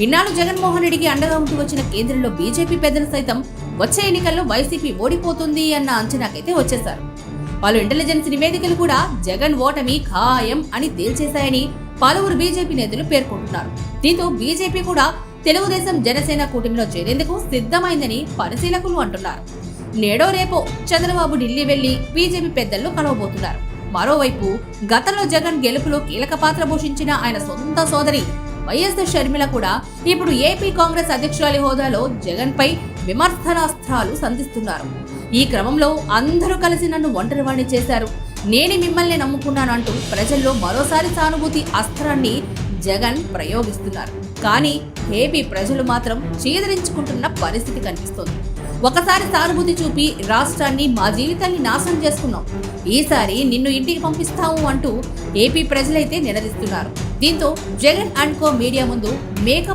ఇన్నాళ్ళు జగన్మోహన్ రెడ్డికి అండగా ఉంటూ వచ్చిన కేంద్రంలో బీజేపీ పెద్దలు సైతం వచ్చే ఎన్నికల్లో వైసీపీ ఓడిపోతుంది అన్న అంచనాకైతే వచ్చేశారు. పలు ఇంటెలిజెన్స్ నివేదికలు కూడా జగన్ ఓటమి ఖాయం అని తేల్చేశాయని పలువురు బీజేపీ నేతలు పేర్కొంటున్నారు. దీంతో బీజేపీ కూడా తెలుగుదేశం జనసేన కూటమిలో చేరేందుకు సిద్ధమైందని పరిశీలకులు అంటున్నారు. నేడో రేపో చంద్రబాబు ఢిల్లీ వెళ్లి బీజేపీ పెద్దలను కలవబోతున్నారు. మరోవైపు గతంలో జగన్ గెలుపులో కీలక పాత్ర పోషించిన ఆయన సొంత సోదరి వైఎస్ షర్మిల కూడా ఇప్పుడు ఏపీ కాంగ్రెస్ అధ్యక్షురాలి హోదాలో జగన్ పై విమర్శనాస్త్రాలు సంధిస్తున్నారు. ఈ క్రమంలో అందరూ కలిసి నన్ను ఒంటరివాణ్ణి చేశారు, నేను మిమ్మల్ని నమ్ముకున్నానంటూ ప్రజల్లో మరోసారి సానుభూతి అస్త్రాన్ని జగన్ ప్రయోగిస్తున్నారు. కానీ ఏపీ ప్రజలు మాత్రం చీదరించుకుంటున్న పరిస్థితి కనిపిస్తోంది. ఒకసారి సానుభూతి చూపి రాష్ట్రాన్ని, మా జీవితాన్ని నాశనం చేసుకున్నాం, ఈసారి నిన్ను ఇంటికి పంపిస్తాము అంటూ ఏపీ ప్రజలైతే నినదిస్తున్నారు. దీంతో జగన్ అండ్ కో మీడియా ముందు మేక